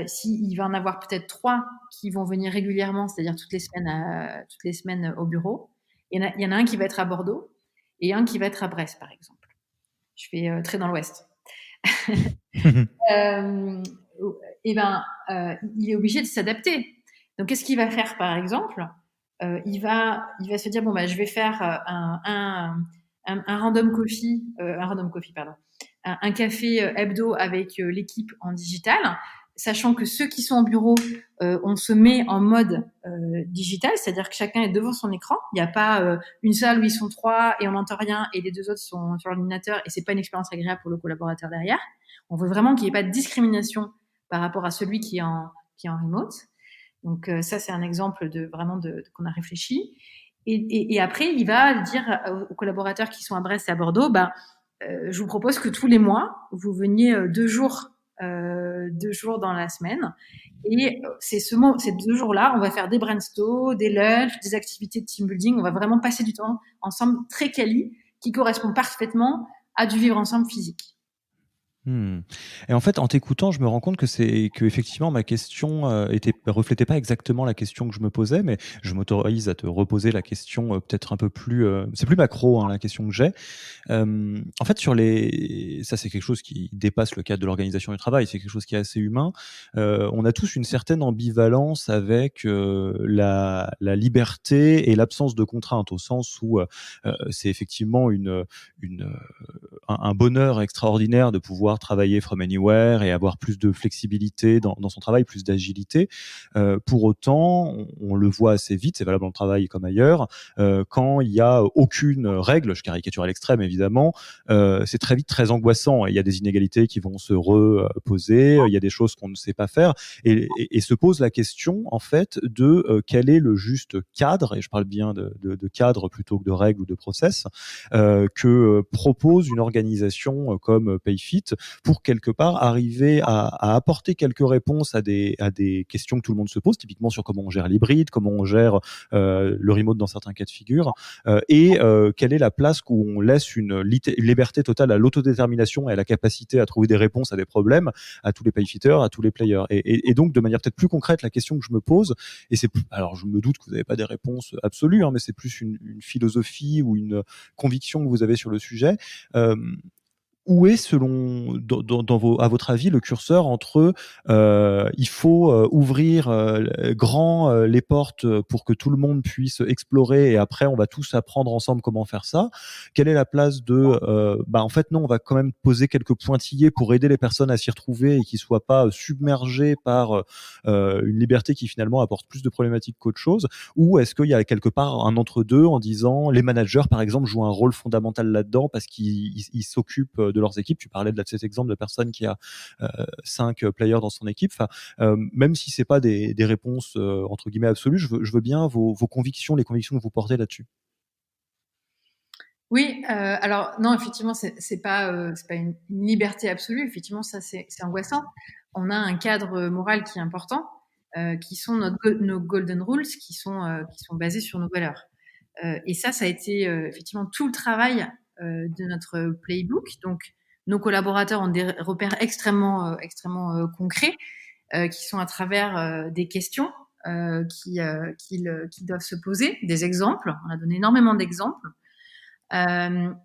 s'il va en avoir peut-être 3 qui vont venir régulièrement, c'est-à-dire toutes les semaines au bureau, il y en a un qui va être à Bordeaux et un qui va être à Brest, par exemple. Je fais très dans l'Ouest. Il est obligé de s'adapter. Donc, qu'est-ce qu'il va faire, par exemple il va se dire bon bah je vais faire un random coffee, un café hebdo avec l'équipe en digital, sachant que ceux qui sont au bureau, on se met en mode digital, c'est-à-dire que chacun est devant son écran. Il n'y a pas une salle où ils sont 3 et on n'entend rien et les 2 autres sont sur l'ordinateur, et c'est pas une expérience agréable pour le collaborateur derrière. On veut vraiment qu'il n'y ait pas de discrimination par rapport à celui qui est en remote. Donc ça, c'est un exemple qu'on a réfléchi. Et après, il va dire aux collaborateurs qui sont à Brest et à Bordeaux, je vous propose que tous les mois, vous veniez 2 jours dans la semaine. Et ces 2 jours-là, on va faire des brainstorms, des lunchs, des activités de team building. On va vraiment passer du temps ensemble très quali, qui correspond parfaitement à du vivre ensemble physique. Et en fait, en t'écoutant, je me rends compte que effectivement ma question reflétait pas exactement la question que je me posais, mais je m'autorise à te reposer la question peut-être un peu plus. C'est plus macro, hein, la question que j'ai. En fait, ça c'est quelque chose qui dépasse le cadre de l'organisation du travail. C'est quelque chose qui est assez humain. On a tous une certaine ambivalence avec la liberté et l'absence de contraintes, au sens où c'est effectivement un bonheur extraordinaire de pouvoir travailler from anywhere et avoir plus de flexibilité dans son travail, plus d'agilité. Pour autant, on le voit assez vite, c'est valable dans le travail comme ailleurs, quand il n'y a aucune règle, je caricature à l'extrême évidemment, c'est très vite très angoissant. Il y a des inégalités qui vont se reposer, il y a des choses qu'on ne sait pas faire, et se pose la question en fait de quel est le juste cadre, et je parle bien de cadre plutôt que de règles ou de process, que propose une organisation comme PayFit pour quelque part arriver à apporter quelques réponses à des questions que tout le monde se pose, typiquement sur comment on gère l'hybride, comment on gère le remote dans certains cas de figure, et quelle est la place où on laisse une liberté totale à l'autodétermination et à la capacité à trouver des réponses à des problèmes à tous les payfitters, à tous les players. Et donc, de manière peut-être plus concrète, la question que je me pose, alors je me doute que vous n'avez pas des réponses absolues, hein, mais c'est plus une philosophie ou une conviction que vous avez sur le sujet. où est à votre avis le curseur entre il faut ouvrir grand les portes pour que tout le monde puisse explorer et après on va tous apprendre ensemble comment faire ça. Quelle est la place de en fait non, on va quand même poser quelques pointillés pour aider les personnes à s'y retrouver et qu'ils soient pas submergés par une liberté qui finalement apporte plus de problématiques qu'autre chose, ou est-ce qu'il y a quelque part un entre-deux en disant les managers par exemple jouent un rôle fondamental là-dedans parce qu'ils s'occupent de leurs équipes. Tu parlais de cet exemple de personne qui a 5 players dans son équipe. Enfin, même si c'est pas des réponses entre guillemets absolues, je veux bien vos convictions, les convictions que vous portez là-dessus. Oui, alors non, effectivement, c'est pas une liberté absolue. Effectivement, ça c'est angoissant. On a un cadre moral qui est important, qui sont nos golden rules, qui sont basés sur nos valeurs. Et ça a été effectivement tout le travail de notre playbook. Donc, nos collaborateurs ont des repères extrêmement concrets qui sont à travers des questions qu'ils doivent se poser, des exemples. On a donné énormément d'exemples.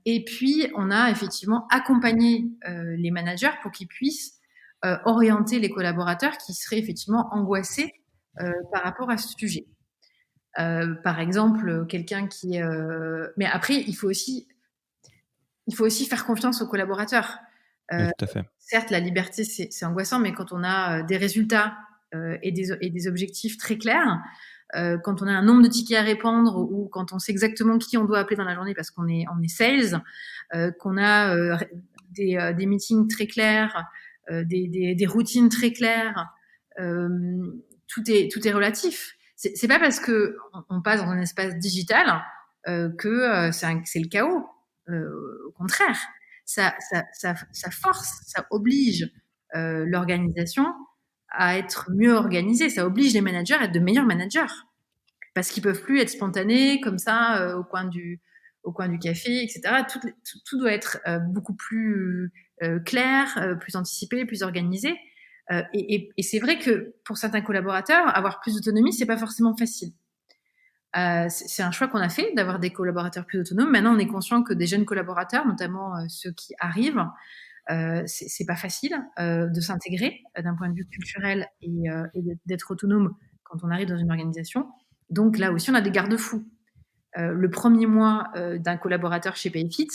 Et puis, on a effectivement accompagné les managers pour qu'ils puissent orienter les collaborateurs qui seraient effectivement angoissés par rapport à ce sujet. Par exemple, quelqu'un qui... Mais après, il faut aussi faire confiance aux collaborateurs. Oui, Euh, tout à fait. certes, la liberté, c'est angoissant, mais quand on a des résultats et des objectifs très clairs, quand on a un nombre de tickets à répondre ou quand on sait exactement qui on doit appeler dans la journée parce qu'on est sales, qu'on a des meetings très clairs, des routines très claires, tout est relatif. C'est pas parce que on passe dans un espace digital que c'est le chaos. Au contraire, ça force, ça oblige l'organisation à être mieux organisée. Ça oblige les managers à être de meilleurs managers parce qu'ils peuvent plus être spontanés comme ça au coin du café, etc. Tout doit être beaucoup plus clair, plus anticipé, plus organisé. Et c'est vrai que pour certains collaborateurs, avoir plus d'autonomie, c'est pas forcément facile. C'est un choix qu'on a fait d'avoir des collaborateurs plus autonomes. Maintenant, on est conscient que des jeunes collaborateurs, notamment ceux qui arrivent, c'est pas facile de s'intégrer d'un point de vue culturel et d'être autonome quand on arrive dans une organisation. Donc là aussi, on a des garde-fous. Le premier mois d'un collaborateur chez Payfit,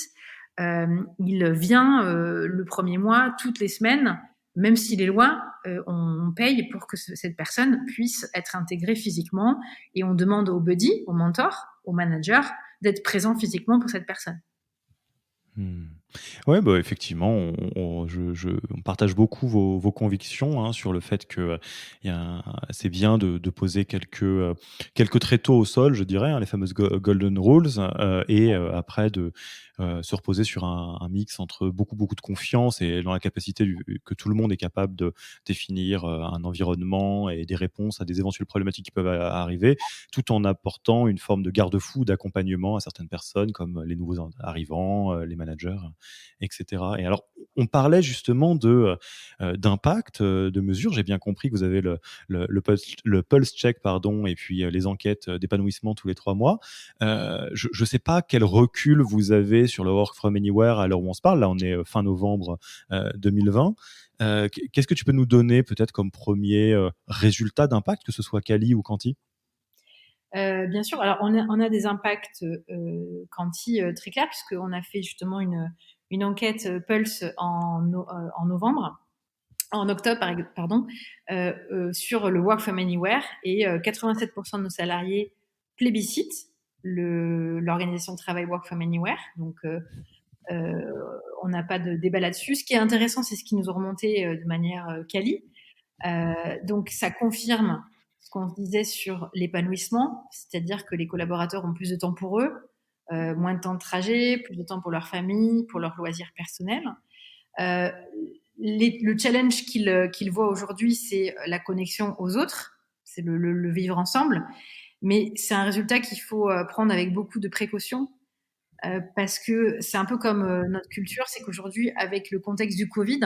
il vient le premier mois, toutes les semaines, même s'il est loin, on paye pour que cette personne puisse être intégrée physiquement et on demande au buddy, au mentor, au manager d'être présent physiquement pour cette personne. Hmm. Ouais, bah, effectivement, on partage beaucoup vos convictions hein, sur le fait que c'est bien de poser quelques tréteaux au sol, je dirais, hein, les fameuses golden rules, et après de se reposer sur un mix entre beaucoup de confiance et dans la capacité que tout le monde est capable de définir un environnement et des réponses à des éventuelles problématiques qui peuvent arriver, tout en apportant une forme de garde-fou, d'accompagnement à certaines personnes, comme les nouveaux arrivants, les managers, etc. Et alors, on parlait justement d'impact, de mesures. J'ai bien compris que vous avez le pulse check, pardon, et puis les enquêtes d'épanouissement tous les 3 mois. Je ne sais pas quel recul vous avez sur le Work from Anywhere à l'heure où on se parle. Là, on est fin novembre 2020. Qu'est-ce que tu peux nous donner peut-être comme premier résultat d'impact, que ce soit Quali ou Quanti? Bien sûr, alors on a des impacts quanti très clairs puisqu'on a fait justement une enquête Pulse en novembre, en octobre, pardon, sur le Work from Anywhere et 87% de nos salariés plébiscitent l'organisation de travail Work from Anywhere. Donc, on n'a pas de débat là-dessus. Ce qui est intéressant, c'est ce qui nous ont remonté de manière quali. Donc, ça confirme ce qu'on disait sur l'épanouissement, c'est-à-dire que les collaborateurs ont plus de temps pour eux, moins de temps de trajet, plus de temps pour leur famille, pour leurs loisirs personnels. Le challenge qu'ils voient aujourd'hui, c'est la connexion aux autres, c'est le vivre ensemble. Mais c'est un résultat qu'il faut prendre avec beaucoup de précautions parce que c'est un peu comme notre culture, c'est qu'aujourd'hui, avec le contexte du Covid,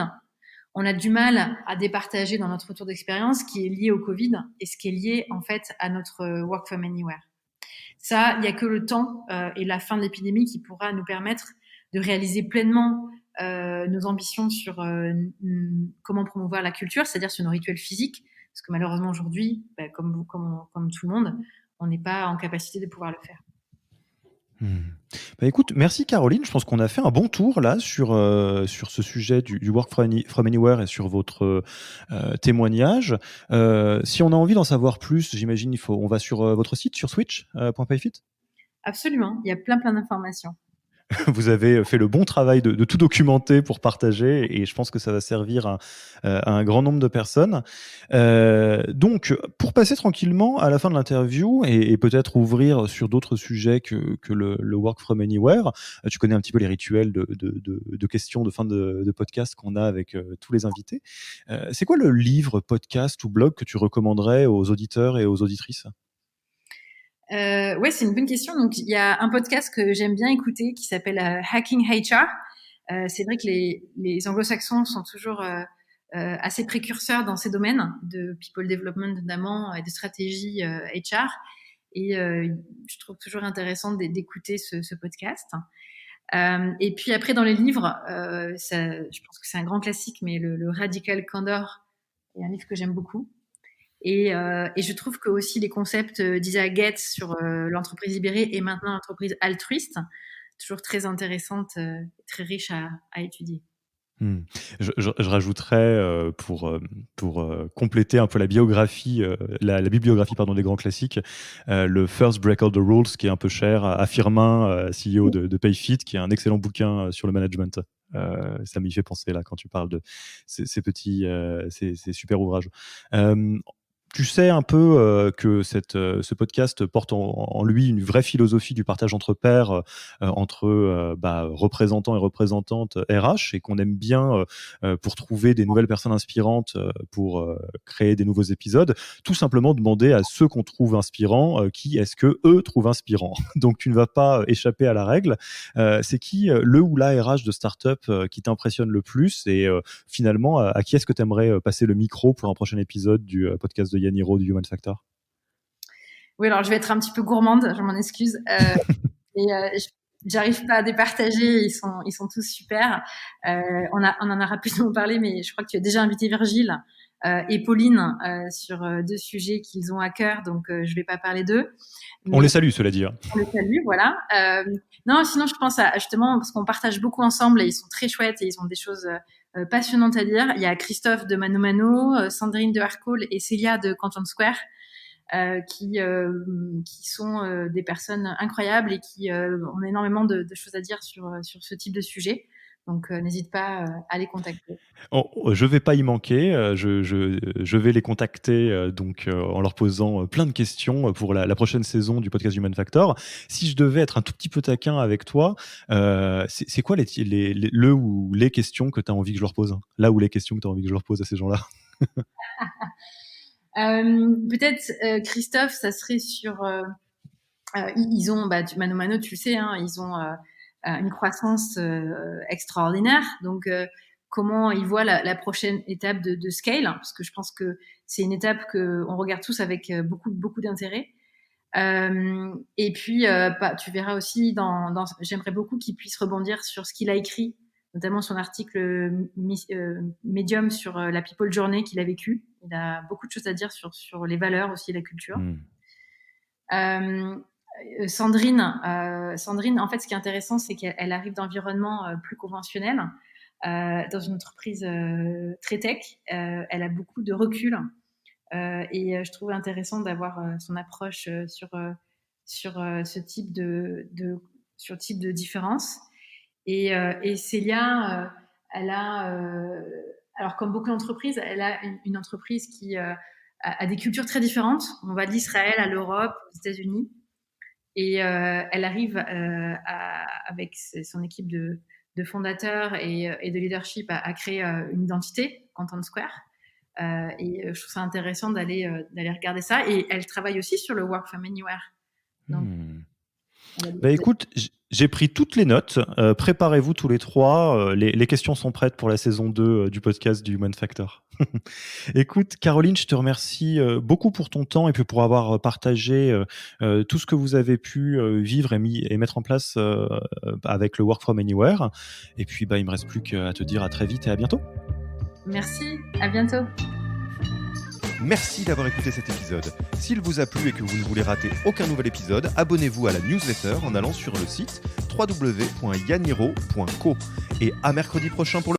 on a du mal à départager dans notre retour d'expérience ce qui est lié au Covid et ce qui est lié en fait à notre Work from Anywhere. Ça, il n'y a que le temps et la fin de l'épidémie qui pourra nous permettre de réaliser pleinement nos ambitions sur comment promouvoir la culture, c'est-à-dire sur nos rituels physiques, parce que malheureusement aujourd'hui, comme tout le monde, on n'est pas en capacité de pouvoir le faire. Bah écoute, merci Caroline. Je pense qu'on a fait un bon tour là sur ce sujet du work from anywhere et sur votre témoignage. Si on a envie d'en savoir plus, j'imagine on va sur votre site sur switch.payfit. Absolument, il y a plein d'informations. Vous avez fait le bon travail de tout documenter pour partager et je pense que ça va servir à un grand nombre de personnes. Donc, pour passer tranquillement à la fin de l'interview et peut-être ouvrir sur d'autres sujets que le work from anywhere, tu connais un petit peu les rituels de questions de fin de podcast qu'on a avec tous les invités. C'est quoi le livre, podcast ou blog que tu recommanderais aux auditeurs et aux auditrices ? Ouais, c'est une bonne question. Donc, il y a un podcast que j'aime bien écouter qui s'appelle Hacking HR. C'est vrai que les anglo-saxons sont toujours assez précurseurs dans ces domaines de people development notamment et de stratégie HR. Et je trouve toujours intéressant d'écouter ce podcast. Et puis après, dans les livres, je pense que c'est un grand classique, mais le Radical Candor est un livre que j'aime beaucoup. Et je trouve que aussi les concepts d'Isaiah Getz sur l'entreprise libérée et maintenant l'entreprise altruiste, toujours très intéressantes, très riches à étudier. Je rajouterais pour compléter un peu la biographie, la bibliographie pardon, des grands classiques, le First Break All the Rules qui est un peu cher à Firmin, CEO de PayFit, qui est un excellent bouquin sur le management. Ça m'y fait penser là quand tu parles de ces petits, ces super ouvrages. Tu sais un peu que ce podcast porte en lui une vraie philosophie du partage entre pairs, entre représentants et représentantes RH, et qu'on aime bien pour trouver des nouvelles personnes inspirantes, pour créer des nouveaux épisodes, tout simplement demander à ceux qu'on trouve inspirants qui est-ce que eux trouvent inspirant. Donc tu ne vas pas échapper à la règle. C'est qui le ou la RH de start-up qui t'impressionne le plus, et finalement à qui est-ce que tu aimerais passer le micro pour un prochain épisode du podcast de Yann Hiro du Human Factor? Oui, alors je vais être un petit peu gourmande, je m'en excuse. J'arrive pas à départager, ils sont tous super. On en a rapidement parlé, mais je crois que tu as déjà invité Virgile et Pauline sur deux sujets qu'ils ont à cœur, donc je vais pas parler d'eux. On les salue, cela dit. On les salue, voilà. Non, sinon je pense à justement, parce qu'on partage beaucoup ensemble et ils sont très chouettes et ils ont des choses passionnantes à dire. Il y a Christophe de Mano Mano, Sandrine de Harcole et Célia de Content Square. Qui sont des personnes incroyables et qui ont énormément de choses à dire sur ce type de sujet. Donc, n'hésite pas à les contacter. Je vais pas y manquer. Je vais les contacter en leur posant plein de questions pour la prochaine saison du podcast Human Factor. Si je devais être un tout petit peu taquin avec toi, c'est quoi le ou les questions que tu as envie que je leur pose? Là où les questions que tu as envie que je leur pose à ces gens-là? Peut-être Christophe, ça serait sur ils ont Mano Mano, tu le sais, hein, ils ont une croissance extraordinaire. Donc comment ils voient la prochaine étape de scale, parce que je pense que c'est une étape que on regarde tous avec beaucoup d'intérêt. Et puis tu verras aussi j'aimerais beaucoup qu'il puisse rebondir sur ce qu'il a écrit, notamment son article Medium sur la People Journey qu'il a vécu. Il a beaucoup de choses à dire sur les valeurs aussi et la culture. Sandrine, en fait, ce qui est intéressant, c'est qu'elle arrive d'environnements plus conventionnels, dans une entreprise très tech. Elle a beaucoup de recul et je trouve intéressant d'avoir son approche sur ce type de différence. Et Célia, elle a, alors comme beaucoup d'entreprises, elle a une entreprise qui a des cultures très différentes. On va d'Israël à l'Europe, aux États-Unis. Et elle arrive avec son équipe de fondateurs et de leadership à créer une identité, Content Square. Et je trouve ça intéressant d'aller regarder ça. Et elle travaille aussi sur le Work from Anywhere. Donc, écoute, j'ai pris toutes les notes. Préparez-vous tous les trois. Les questions sont prêtes pour la saison 2 du podcast du Human Factor. Écoute, Caroline, je te remercie beaucoup pour ton temps et puis pour avoir partagé tout ce que vous avez pu vivre et mettre en place avec le Work from Anywhere. Et puis, il me reste plus qu'à te dire à très vite et à bientôt. Merci, à bientôt. Merci d'avoir écouté cet épisode. S'il vous a plu et que vous ne voulez rater aucun nouvel épisode, abonnez-vous à la newsletter en allant sur le site www.yaniro.co. Et à mercredi prochain pour le